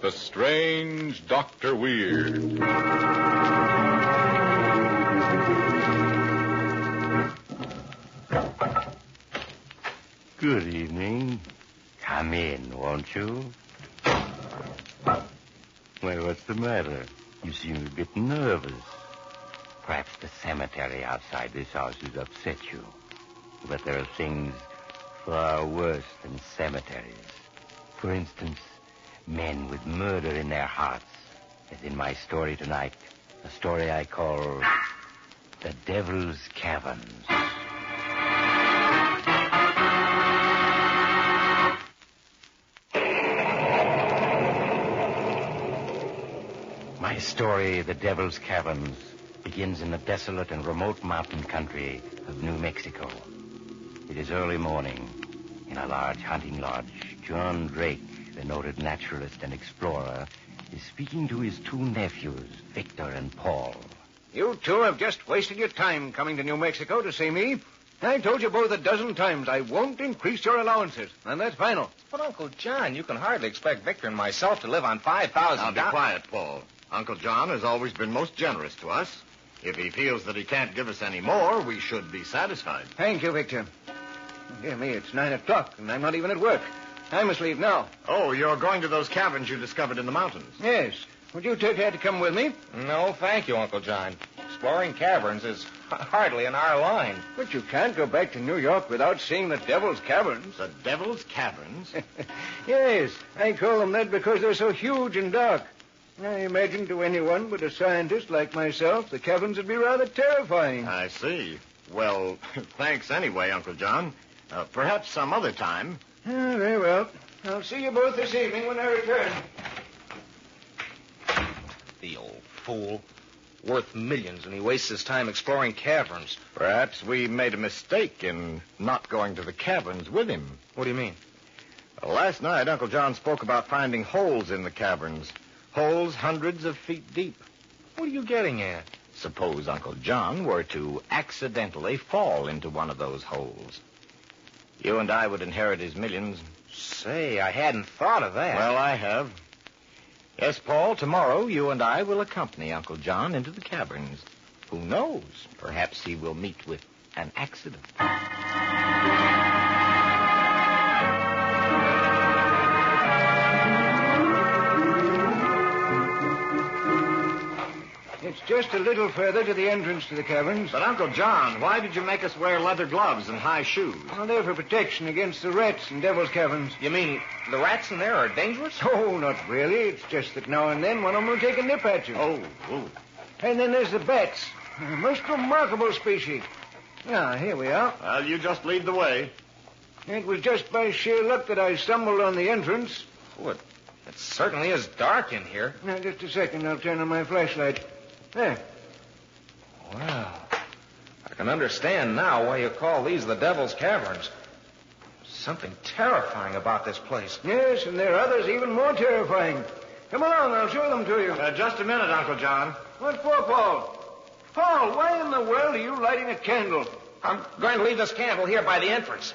The Strange Dr. Weird. Good evening. Come in, won't you? Well, what's the matter? You seem a bit nervous. Perhaps the cemetery outside this house has upset you. But there are things far worse than cemeteries. For instance, men with murder in their hearts. As in my story tonight, a story I call The Devil's Caverns. My story, The Devil's Caverns, begins in the desolate and remote mountain country of New Mexico. It is early morning. In a large hunting lodge, John Drake, the noted naturalist and explorer, is speaking to his two nephews, Victor and Paul. You two have just wasted your time coming to New Mexico to see me. I told you both a dozen times I won't increase your allowances, and that's final. But, Uncle John, you can hardly expect Victor and myself to live on $5,000. Now, be quiet, Paul. Uncle John has always been most generous to us. If he feels that he can't give us any more, we should be satisfied. Thank you, Victor. Dear me, it's 9 o'clock, and I'm not even at work. I must leave now. Oh, you're going to those caverns you discovered in the mountains? Yes. Would you two care to come with me? No, thank you, Uncle John. Exploring caverns is hardly in our line. But you can't go back to New York without seeing the Devil's Caverns. The Devil's Caverns? Yes, I call them that because they're so huge and dark. I imagine to anyone but a scientist like myself, the caverns would be rather terrifying. I see. Well, thanks anyway, Uncle John. Perhaps some other time. Very well. I'll see you both this evening when I return. The old fool. Worth millions, and he wastes his time exploring caverns. Perhaps we made a mistake in not going to the caverns with him. What do you mean? Last night, Uncle John spoke about finding holes in the caverns. Holes hundreds of feet deep. What are you getting at? Suppose Uncle John were to accidentally fall into one of those holes. You and I would inherit his millions. Say, I hadn't thought of that. Well, I have. Yes, Paul, tomorrow you and I will accompany Uncle John into the caverns. Who knows? Perhaps he will meet with an accident. It's just a little further to the entrance to the caverns. But, Uncle John, why did you make us wear leather gloves and high shoes? Well, they're for protection against the rats in Devil's Caverns. You mean the rats in there are dangerous? Oh, not really. It's just that now and then one of them will take a nip at you. Oh. And then there's the bats. A most remarkable species. Ah, here we are. Well, you just lead the way. It was just by sheer luck that I stumbled on the entrance. Oh, it certainly is dark in here. Now, just a second. I'll turn on my flashlight. There. Well, I can understand now why you call these the Devil's Caverns. There's something terrifying about this place. Yes, and there are others even more terrifying. Come along, I'll show them to you. Just a minute, Uncle John. What for, Paul? Paul, why in the world are you lighting a candle? I'm going to leave this candle here by the entrance.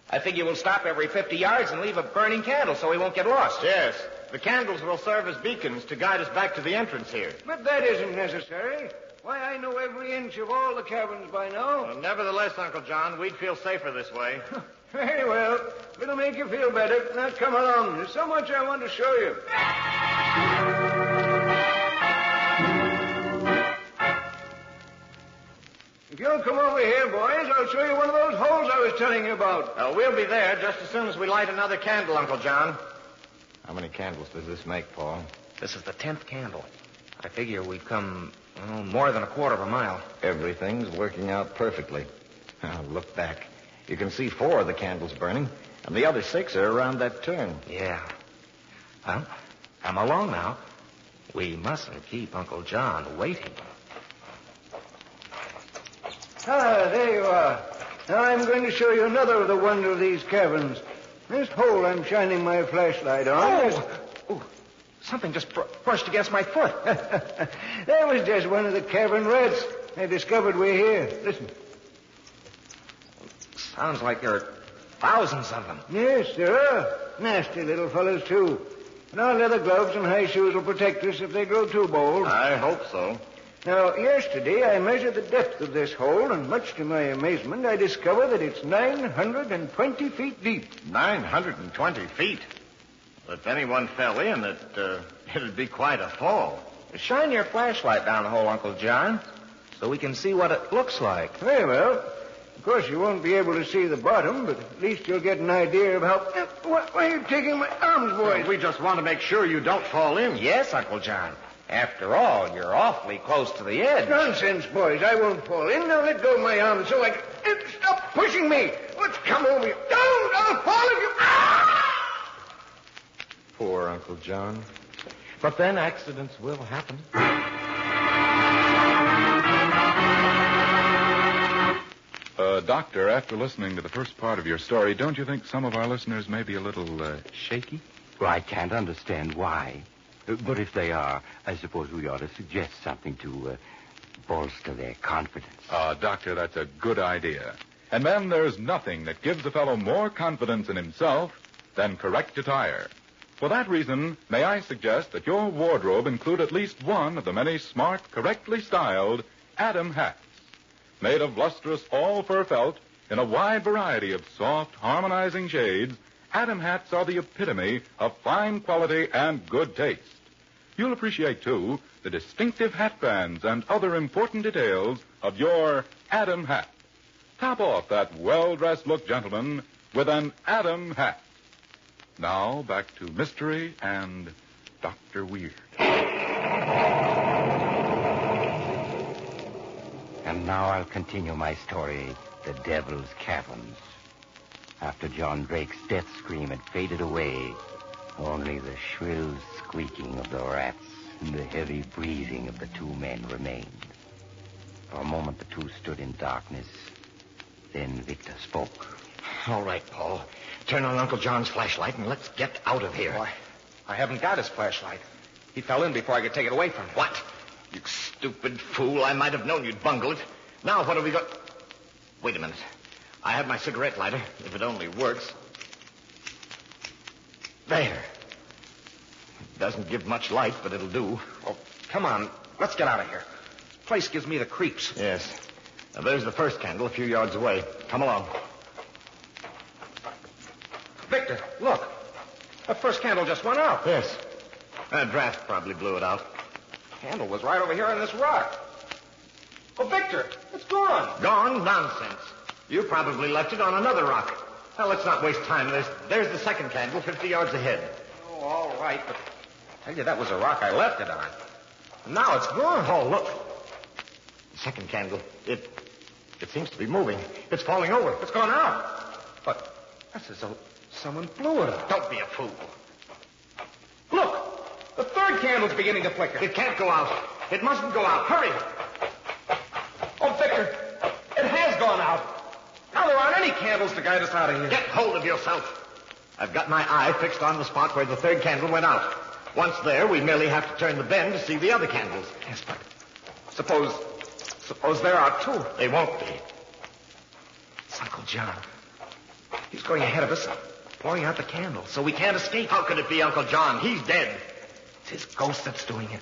I figure we'll stop every 50 yards and leave a burning candle so we won't get lost. Yes. The candles will serve as beacons to guide us back to the entrance here. But that isn't necessary. Why, I know every inch of all the caverns by now. Well, nevertheless, Uncle John, we'd feel safer this way. Very well. It'll make you feel better. Now, come along. There's so much I want to show you. If you'll come over here, boys, I'll show you one of those holes I was telling you about. We'll be there just as soon as we light another candle, Uncle John. How many candles does this make, Paul? This is the 10th candle. I figure we've come more than a quarter of a mile. Everything's working out perfectly. Now, look back. You can see 4 of the candles burning, and the other 6 are around that turn. Yeah. Well, come along now. We mustn't keep Uncle John waiting. Ah, there you are. Now I'm going to show you another of the wonder of these caverns. This hole I'm shining my flashlight on. Oh, something just brushed against my foot. That was just one of the cavern rats. I discovered we're here. Listen. Sounds like there are thousands of them. Yes, there are. Nasty little fellows, too. And our leather gloves and high shoes will protect us if they grow too bold. I hope so. Now, yesterday I measured the depth of this hole, and much to my amazement, I discovered that it's 920 feet deep. 920 feet. If anyone fell in, it'd be quite a fall. Shine your flashlight down the hole, Uncle John, so we can see what it looks like. Very well. Of course, you won't be able to see the bottom, but at least you'll get an idea of how... Why are you taking my arms, boys? We just want to make sure you don't fall in. Yes, Uncle John. After all, you're awfully close to the edge. Nonsense, boys. I won't fall in. Now let go of my arms so I can... Stop pushing me. Let's come over here. Don't! I'll fall if you... Ah! Poor Uncle John. But then accidents will happen. Doctor, after listening to the first part of your story, don't you think some of our listeners may be a little shaky? Well, I can't understand why. But if they are, I suppose we ought to suggest something to bolster their confidence. Doctor, that's a good idea. And then there's nothing that gives a fellow more confidence in himself than correct attire. For that reason, may I suggest that your wardrobe include at least one of the many smart, correctly styled Adam hats. Made of lustrous all-fur felt in a wide variety of soft, harmonizing shades, Adam hats are the epitome of fine quality and good taste. You'll appreciate, too, the distinctive hat bands and other important details of your Adam hat. Top off that well-dressed look, gentlemen, with an Adam hat. Now, back to Mystery and Dr. Weird. And now I'll continue my story, The Devil's Caverns. After John Drake's death scream had faded away, only the shrill squeaking of the rats and the heavy breathing of the two men remained. For a moment, the two stood in darkness. Then Victor spoke. All right, Paul. Turn on Uncle John's flashlight and let's get out of here. Why, I haven't got his flashlight. He fell in before I could take it away from him. What? You stupid fool. I might have known you'd bungle it. Now what have we got? Wait a minute. I have my cigarette lighter, if it only works. There. It doesn't give much light, but it'll do. Oh, come on. Let's get out of here. Place gives me the creeps. Yes. Now, there's the first candle a few yards away. Come along. Victor, look. The first candle just went out. Yes. That draft probably blew it out. Candle was right over here on this rock. Oh, Victor, it's gone. Gone? Nonsense. You probably left it on another rock. Well, let's not waste time. There's the second candle 50 yards ahead. Oh, all right, but I tell you, that was a rock I left it on. And now it's gone. Oh, look. The second candle. It seems to be moving. It's falling over. It's gone out. But that's as though someone blew it out. Don't be a fool. Look, the third candle's beginning to flicker. It can't go out. It mustn't go out. Hurry. Oh, Victor, it has gone out. Now there aren't any candles to guide us out of here. Get hold of yourself. I've got my eye fixed on the spot where the third candle went out. Once there, we merely have to turn the bend to see the other candles. Yes, but suppose there are two. They won't be. It's Uncle John. He's going ahead of us, blowing out the candle, so we can't escape. How could it be Uncle John? He's dead. It's his ghost that's doing it.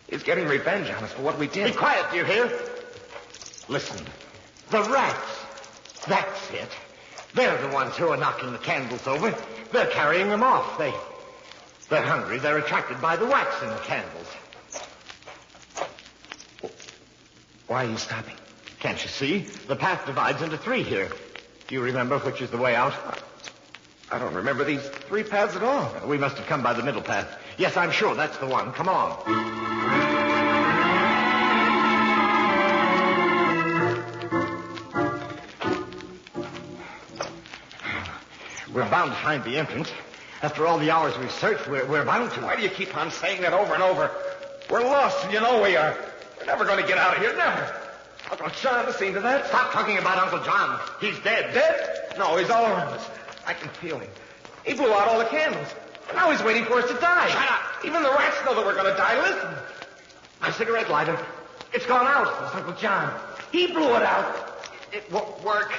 He's getting revenge on us for what we did. Be quiet, do you hear? Listen. The rats. That's it. They're the ones who are knocking the candles over. They're carrying them off. They're hungry. They're attracted by the wax in the candles. Why are you stopping? Can't you see? The path divides into three here. Do you remember which is the way out? I don't remember these three paths at all. We must have come by the middle path. Yes, I'm sure that's the one. Come on. We're bound to find the entrance. After all the hours we've searched, we're bound to. Why do you keep on saying that over and over? We're lost, and you know we are. We're never going to get out of here, never. Uncle John has seen to that. Stop talking about Uncle John. He's dead. Dead? No, he's all around us. I can feel him. He blew out all the candles. And now he's waiting for us to die. Shut up. Even the rats know that we're going to die. Listen. My cigarette lighter. It's gone out. It's Uncle John. He blew it out. It won't work.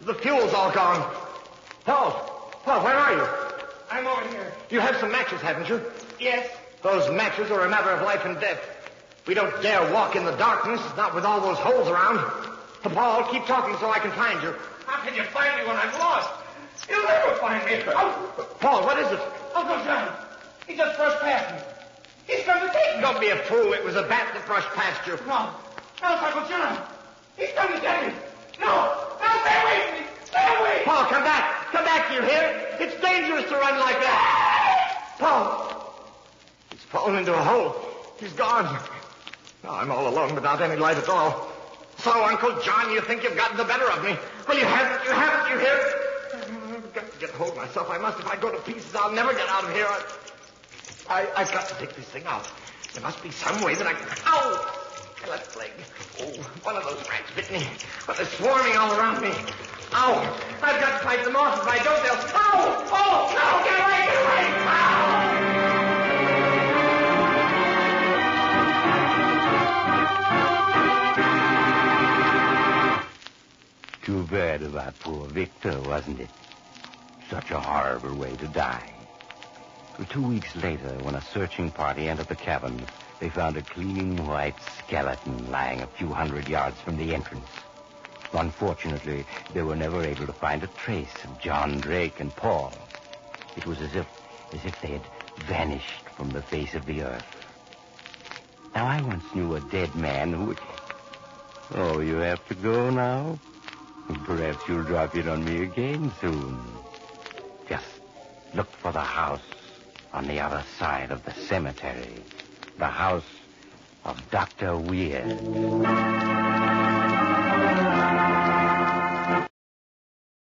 The fuel's all gone. Paul, where are you? I'm over here. you have some matches, haven't you? Yes. Those matches are a matter of life and death. We don't dare walk in the darkness, not with all those holes around. Paul, keep talking so I can find you. How can you find me when I'm lost? You'll never find me. Oh, Paul, what is it? Uncle John. He just brushed past me. He's come to take me. Don't be a fool. It was a bat that brushed past you. No. No, it's Uncle John. He's come to get me. No. No, stay away from me. Stay away. Paul, come back. Come back, you hear? It's dangerous to run like that. Paul. He's fallen into a hole. He's gone. Now I'm all alone without any light at all. So, Uncle John, you think you've gotten the better of me. Well, you haven't, you hear? I've got to get hold of myself. I must. If I go to pieces, I'll never get out of here. I've got to take this thing out. There must be some way that I can... Ow! My left leg. Oh, one of those rats bit me. But they're swarming all around me. Ow! I've got to fight them off. If I don't, they'll... Ow! Oh, no! Get away! Get away! Ow! Too bad about poor Victor, wasn't it? Such a horrible way to die. 2 weeks later, when a searching party entered the cabin, they found a clean white skeleton lying a few hundred yards from the entrance. Unfortunately, they were never able to find a trace of John Drake and Paul. It was as if they had vanished from the face of the earth. Now, I once knew a dead man who would... Oh, you have to go now? Perhaps you'll drop in on me again soon. Just look for the house on the other side of the cemetery. The house of Dr. Weird.